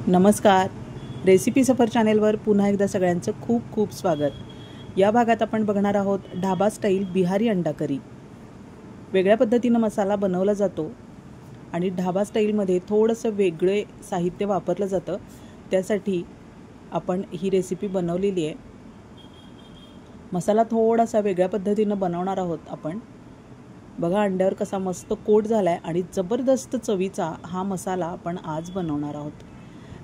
नमस्कार. रेसिपी सफर चॅनेलवर पुन्हा एकदा सगळ्यांचं खूप खूप स्वागत. या भागात आपण बघणार आहोत ढाबा स्टाईल बिहारी अंडा करी. वेगळ्या पद्धतीनं मसाला बनवला जातो आणि ढाबा स्टाईलमध्ये थोडंसं वेगळे साहित्य वापरलं जातं. त्यासाठी आपण ही रेसिपी बनवलेली आहे. मसाला थोडासा वेगळ्या पद्धतीनं बनवणार आहोत आपण. बघा अंड्यावर कसा मस्त कोट झाला आहे आणि जबरदस्त चवीचा हा मसाला आपण आज बनवणार आहोत.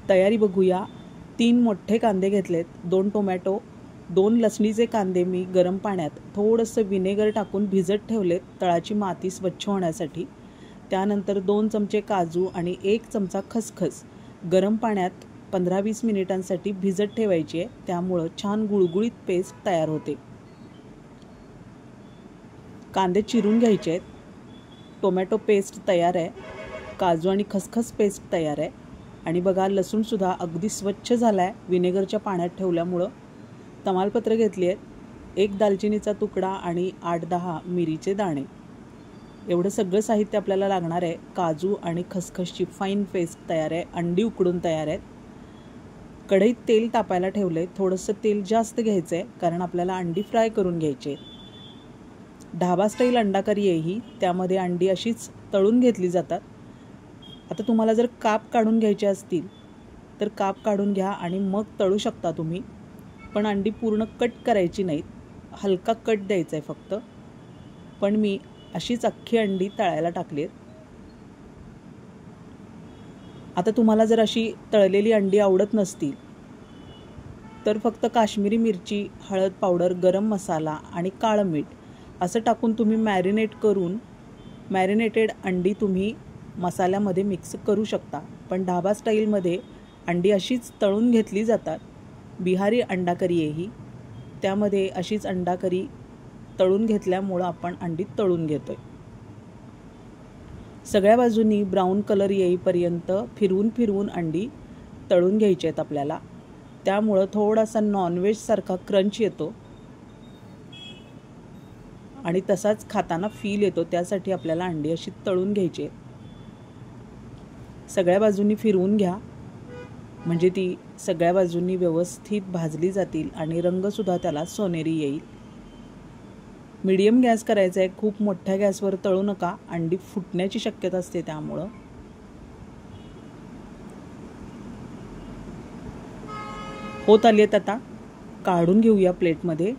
तयारी बघूया. 3 मोठे कांदे घेतलेत, 2 टोमॅटो, 2 लसणीचे कांदे मी गरम पाण्यात थोडंसं विनेगर टाकून भिजत ठेवलेत तळाची माती स्वच्छ होण्यासाठी. त्यानंतर 2 चमचे काजू आणि 1 चमचा खसखस गरम पाण्यात 15-20 मिनिटांसाठी भिजत ठेवायची आहे. त्यामुळं छान गुळगुळीत पेस्ट तयार होते. कांदे चिरून घ्यायचे आहेत. टोमॅटो पेस्ट तयार आहे. काजू आणि खसखस पेस्ट तयार आहे. आणि बघा लसूणसुद्धा अगदी स्वच्छ झाला आहे विनेगरच्या पाण्यात ठेवल्यामुळं. तमालपत्र घेतली आहेत, 1 दालचिनीचा तुकडा आणि 8-10 मिरीचे दाणे. एवढं सगळं साहित्य आपल्याला लागणार आहे. काजू आणि खसखसची फाईन पेस्ट तयार आहे. अंडी उकडून तयार आहेत. कढईत तेल तापायला ठेवलं आहे. थोडंसं तेल जास्त घ्यायचं आहे कारण आपल्याला अंडी फ्राय करून घ्यायची आहे. ढाबा स्टाईल अंडा करी आहे ही. त्यामध्ये अंडी अशीच तळून घेतली जातात. आता तुम्हाला जर काप काढून घ्यायचे असतील तर काप काढून घ्या आणि मग तळू शकता तुम्ही. पण अंडी पूर्ण कट करायची नाहीत, हलका कट द्यायचा आहे फक्त. पण मी अशीच अख्खी अंडी तळायला टाकली आहेत. आता तुम्हाला जर अशी तळलेली अंडी आवडत नसतील तर फक्त काश्मीरी मिरची, हळद पावडर, गरम मसाला आणि काळं मीठ असं टाकून तुम्ही मॅरिनेटेड अंडी तुम्ही मसाल्यामध्ये मिक्स करू शकता. पण ढाबा स्टाईलमध्ये अंडी अशीच तळून घेतली जातात. बिहारी अंडा करी आहे ही. त्यामध्ये अशीच अंडा करी तळून घेतल्यामुळं आपण अंडी तळून घेतो आहे. सगळ्या बाजूंनी ब्राऊन कलर येईपर्यंत फिरवून अंडी तळून घ्यायची आहेत आपल्याला. त्यामुळं थोडासा नॉनव्हेजसारखा क्रंच येतो आणि तसाच खाताना फील येतो. त्यासाठी आपल्याला अंडी अशी तळून घ्यायची आहेत. सगळ्या बाजूंनी फिरवून घ्या म्हणजे ती सगळ्या बाजूंनी व्यवस्थित भाजली जातील आणि रंगसुद्धा त्याला सोनेरी येईल. मीडियम गॅस करायचा आहे. खूप मोठ्या गॅसवर तळू नका, अंडी फुटण्याची शक्यता असते. त्यामुळं होत आली आहेत. आता काढून घेऊया प्लेटमध्ये.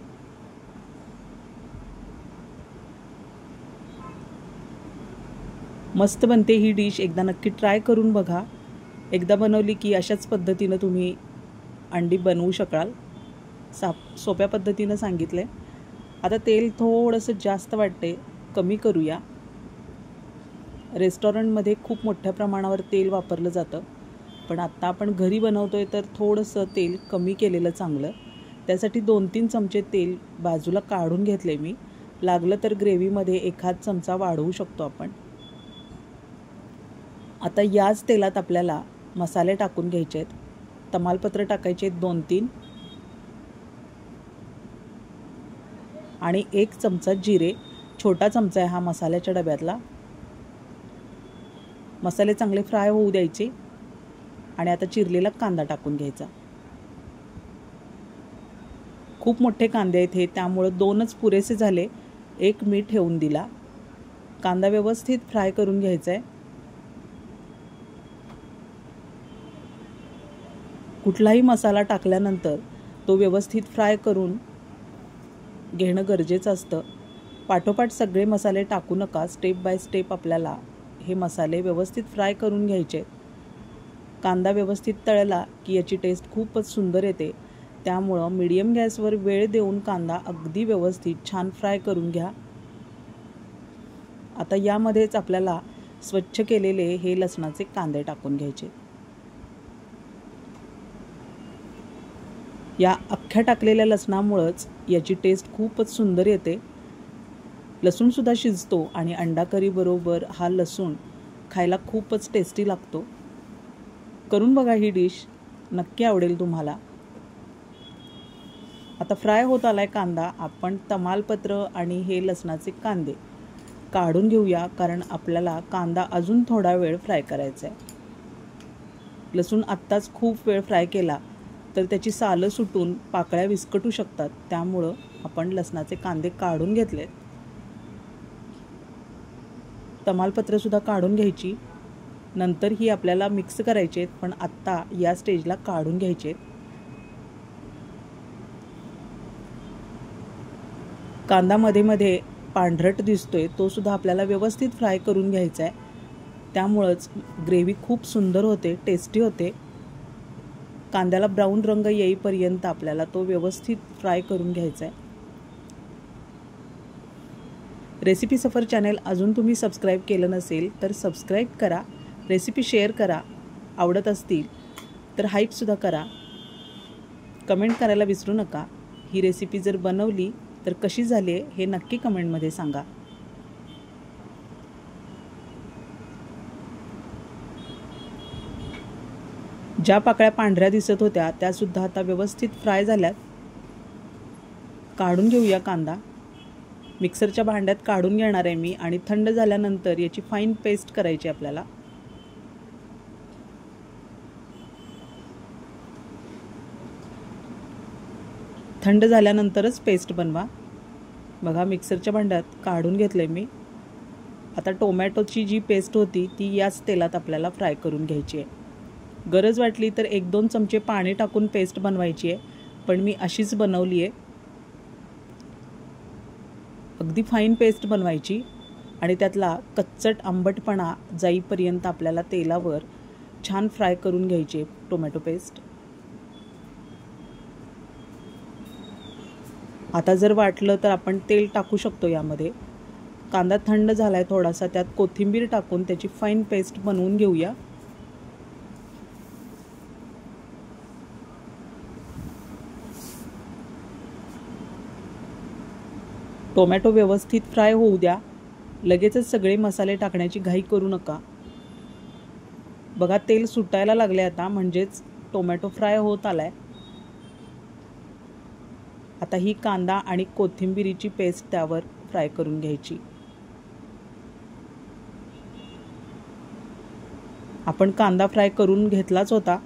मस्त बनते ही डिश. एकदा नक्की ट्राय करून बघा. एकदा बनवली की अशाच पद्धतीनं तुम्ही अंडी बनवू शकाल. सोप्या पद्धतीनं सांगितलं आहे. आता तेल थोडंसं जास्त वाटते, कमी करूया. रेस्टॉरंटमध्ये खूप मोठ्या प्रमाणावर तेल वापरलं जातं, पण आत्ता आपण घरी बनवतो आहे तर थोडंसं तेल कमी केलेलं चांगलं. त्यासाठी 2-3 चमचे तेल बाजूला काढून घेतले मी. लागलं तर ग्रेव्हीमध्ये 1 चमचा वाढवू शकतो आपण. आता याच तेलात आपल्याला मसाले टाकून घ्यायचे आहेत. तमालपत्र टाकायचे आहेत 2-3 आणि 1 चमचा जिरे. छोटा चमचा आहे हा मसाल्याच्या डब्यातला. मसाले चांगले फ्राय होऊ द्यायचे आणि आता चिरलेला कांदा टाकून घ्यायचा. खूप मोठे कांदे आहेत हे, त्यामुळं 2च पुरेसे झाले. 1 मी ठेवून दिला. कांदा व्यवस्थित फ्राय करून घ्यायचा आहे. कुठलाही मसाला टाकल्यानंतर तो व्यवस्थित फ्राय करून घेणं गरजेचं असतं. पाठोपाठ सगळे मसाले टाकू नका. स्टेप बाय स्टेप आपल्याला हे मसाले व्यवस्थित फ्राय करून घ्यायचे. कांदा व्यवस्थित तळला की याची टेस्ट खूपच सुंदर येते. त्यामुळं मीडियम गॅसवर वेळ देऊन कांदा अगदी व्यवस्थित छान फ्राय करून घ्या. आता यामध्येच आपल्याला स्वच्छ केलेले हे लसणाचे कांदे टाकून घ्यायचे. या अख्ख्या टाकलेल्या लसणामुळंच याची टेस्ट खूपच सुंदर येते. लसूणसुद्धा शिजतो आणि अंडा करीबरोबर हा लसूण खायला खूपच टेस्टी लागतो. करून बघा ही डिश, नक्की आवडेल तुम्हाला. आता फ्राय होत आला आहे कांदा. आपण तमालपत्र आणि हे लसणाचे कांदे काढून घेऊया कारण आपल्याला कांदा अजून थोडा वेळ फ्राय करायचा आहे. लसूण आत्ताच खूप वेळ फ्राय केला तर त्याची सालं सुटून पाकळ्या विस्कटू शकतात, त्यामुळं आपण लसणाचे कांदे काढून घेतलेत. तमालपत्रसुद्धा काढून घ्यायची. नंतर ही आपल्याला मिक्स करायचे आहेत, पण आत्ता या स्टेजला काढून घ्यायचे आहेत. कांदा मध्ये मध्ये पांढरट दिसतोय, तो सुद्धा आपल्याला व्यवस्थित फ्राय करून घ्यायचा आहे. त्यामुळंच ग्रेव्ही खूप सुंदर होते, टेस्टी होते. कांद्याला ब्राऊन रंग येईपर्यंत आपल्याला तो व्यवस्थित फ्राय करून घ्यायचा आहे. रेसिपी सफर चॅनल अजून तुम्ही सबस्क्राईब केलं नसेल तर सबस्क्राईब करा, रेसिपी शेअर करा, आवडत असतील तर हाईपसुद्धा करा. कमेंट करायला विसरू नका. ही रेसिपी जर बनवली तर कशी झाली आहे हे नक्की कमेंटमध्ये सांगा. ज्या पाकळ्या पांढऱ्या दिसत होत्या त्यासुद्धा आता व्यवस्थित फ्राय झाल्यात. काढून घेऊया कांदा. मिक्सरच्या भांड्यात काढून घेणार आहे मी आणि थंड झाल्यानंतर याची फाईन पेस्ट करायची आपल्याला. थंड झाल्यानंतरच पेस्ट बनवा. बघा मिक्सरच्या भांड्यात काढून घेतले मी. आता टोमॅटोची जी पेस्ट होती ती याच तेलात आपल्याला फ्राय करून घ्यायची आहे. गरज वाटली तर 1-2 चमचे पाणी टाकून पेस्ट बनवायची आहे, पण मी अशीच बनवली आहे. अगदी फाईन पेस्ट बनवायची आणि त्यातला कच्चट आंबटपणा जाईपर्यंत आपल्याला तेलावर छान फ्राय करून घ्यायची टोमॅटो पेस्ट. आता जर वाटलं तर आपण तेल टाकू शकतो यामध्ये. कांदा थंड झाला आहे थोडासा, त्यात कोथिंबीर टाकून त्याची फाईन पेस्ट बनवून घेऊया. टोमॅटो व्यवस्थित फ्राय होऊ द्या. लगेचच सगळे मसाले टाकण्याची घाई करू नका. बघा तेल सुटायला लागले आता, म्हणजेच टोमॅटो फ्राय होत आलाय. आता ही कांदा आणि कोथिंबीरीची पेस्ट त्यावर फ्राय करून घ्यायची. आपण कांदा फ्राय करून घेतलाच होता,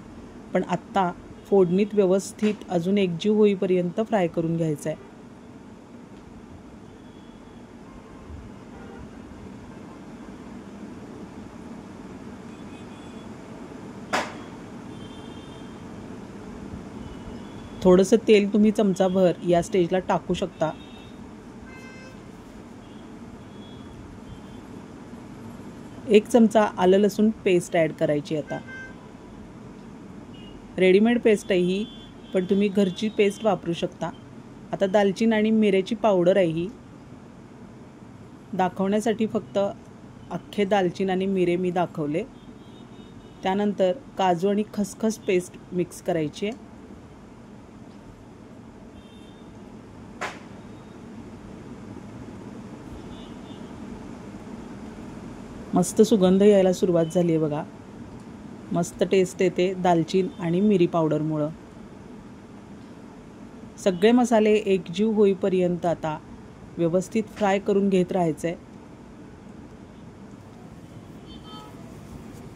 पण आत्ता फोडणीत व्यवस्थित अजून एकजीव होईपर्यंत फ्राय करून घ्यायचा आहे. थोडंसं तेल तुम्ही चमचाभर या स्टेजला टाकू शकता. एक चमचा आलं लसूण पेस्ट ॲड करायची. आता रेडीमेड पेस्ट आहे ही, पण तुम्ही घरची पेस्ट वापरू शकता. आता दालचीन आणि मिऱ्याची पावडर आहे ही. दाखवण्यासाठी फक्त अख्खे दालचीन आणि मिरे मी दाखवले. त्यानंतर काजू आणि खसखस पेस्ट मिक्स करायची आहे. मस्त सुगंध यायला सुरुवात झाली आहे बघा. मस्त टेस्ट येते दालचीन आणि मिरी पावडरमुळं. सगळे मसाले एकजीव होईपर्यंत आता व्यवस्थित फ्राय करून घेत राहायचं आहे.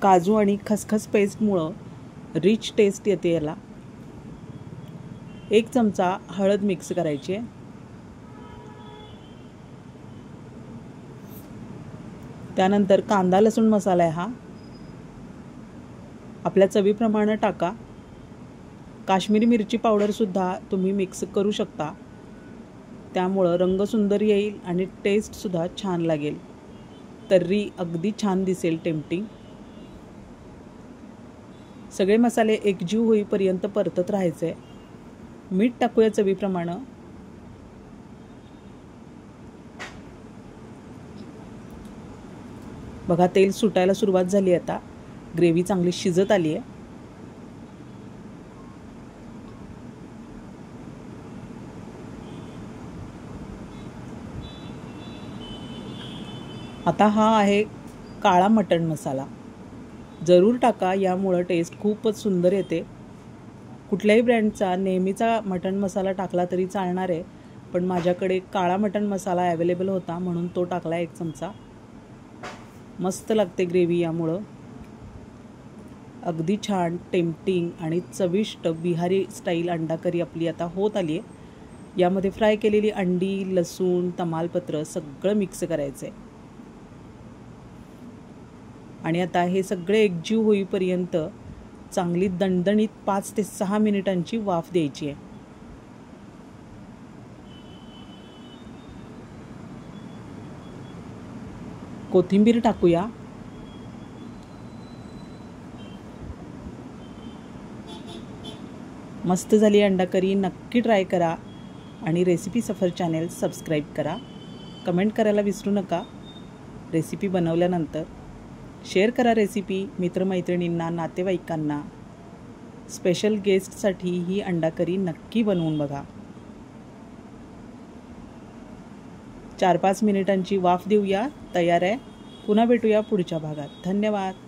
काजू आणि खसखस पेस्टमुळं रिच टेस्ट येते याला. एक चमचा हळद मिक्स करायची आहे. त्यानंतर कांदा लसूण मसाला आहे हा. आपल्या चवीप्रमाणे टाका. काश्मीरी मिरची पावडरसुद्धा तुम्ही मिक्स करू शकता. त्यामुळं रंग सुंदर येईल आणि टेस्टसुद्धा छान लागेल. तर्री अगदी छान दिसेल, टेम्पटिंग. सगळे मसाले एकजीव होईपर्यंत परतत राहायचे. मीठ टाकूया चवीप्रमाणे. बघा तेल सुटायला सुरुवात झाली. आता ग्रेव्ही चांगली शिजत आली आहे. आता हा आहे काळा मटण मसाला. जरूर टाका, यामुळं टेस्ट खूपच सुंदर येते. कुठल्याही ब्रँडचा नेहमीचा मटण मसाला टाकला तरी चालणार आहे, पण माझ्याकडे काळा मटण मसाला अवेलेबल होता म्हणून तो टाकला 1 चमचा. मस्त लागते ग्रेव्ही यामुळं. अगदी छान टेम्पटिंग आणि चविष्ट बिहारी स्टाईल अंडा करी आपली आता होत आली आहे। यामध्ये फ्राय केलेली अंडी, लसूण, तमालपत्र सगळं मिक्स करायचं आहे आणि आता हे सगळे एकजीव होईपर्यंत चांगली दणदणीत 5 ते 6 मिनिटांची वाफ द्यायची आहे। कोथिंबीर टाकूया। मस्त झाली अंडा करी, नक्की ट्राय करा आणि रेसिपी सफर चॅनेल सबस्क्राईब करा। कमेंट करायला विसरू नका रेसिपी बनवल्यानंतर। शेअर करा रेसिपी मित्रमैत्रिणींना, नातेवाईकांना। स्पेशल गेस्टसाठी ही अंडा करी नक्की बनवून बघा। 4-5 मिनिटांची वाफ देऊया, तयार आहे। पुन्हा भेटूया पुढच्या भागात। धन्यवाद।